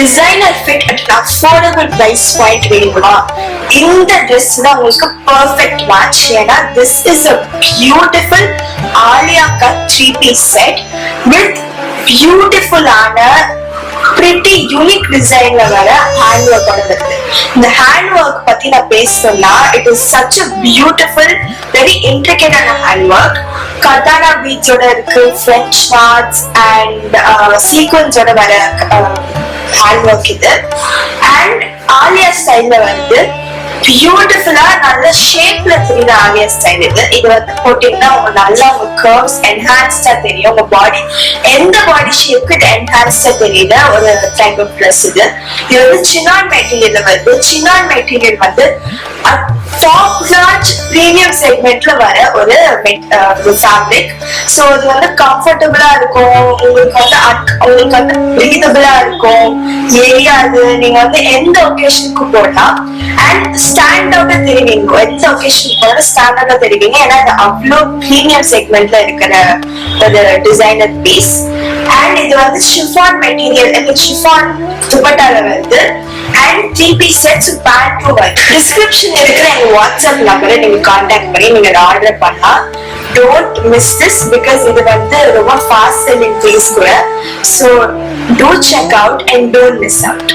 designer fit at an affordable price point வேணுமா, இந்த dress தான் உங்களுக்கு perfect match. ஏன்னா this is a beautiful Alia cut 3-piece set with beautiful ஆன pretty unique designல வர hand work வருது. இந்த hand work பத்தி நான் பேசணும்னா, it is such a beautiful, very intricate ஆன hand work. கர்தானா beads ஓட இருக்கு, French knots and sequins ஓட வர hand work இது. And Alia ஸ்டைல்ல வந்து பியூட்டிஃபுல்லா நல்ல ஷேப்ல தெரியுது ஆலியா ஸ்டைல். இது வந்து போட்டீங்கன்னா உங்க நல்லா உங்க கர்வ்ஸ் என்ஹான்ஸ்டா தெரியும். உங்க பாடி எந்த பாடி ஷேப்க்கு இது என்ஹான்ஸ்டா தெரியுது ஒரு டைப் ஆஃப் ட்ரெஸ் இது. இது வந்து சினான் மெட்டீரியல் வருது. சினான் மெட்டீரியல் வந்து டாப் நாச் பிரீமியம் செக்மெண்ட்ல வர ஒரு ஃபேப்ரிக். சோ இது வந்து கம்ஃபர்டபுளா இருக்கும், உங்களுக்கு வந்து பிரீதபிளா இருக்கும், எரியாது. நீங்க வந்து எந்த ஒகேஷனுக்கு போடலாம் அண்ட் ஸ்டாண்ட் அவுட்டா தெரிவிங்க. எந்த ஒகேஷனுக்கு போட ஸ்டாண்ட் அவுட்டா தெரிவிங்க. ஏன்னா இது அவ்வளோ பிரீமியம் செக்மெண்ட்ல இருக்கிற ஒரு டிசைனர் பீஸ். அண்ட் இது வந்து ஷிஃபான் மெட்டீரியல், ஷிஃபான் துப்பட்டால வருது. அண்ட் 3-piece sets பேண்ட்டும் வருது. டிஸ்கிரிப்ஷன் இருக்கிற எங்க வாட்ஸ்அப் நம்பரை நீங்க கான்டாக்ட் பண்ணி நீங்க ஆர்டர் பண்ணலாம். Don't miss this because இது வந்து ரொம்ப fast selling piece கூட. So do check out and don't miss out.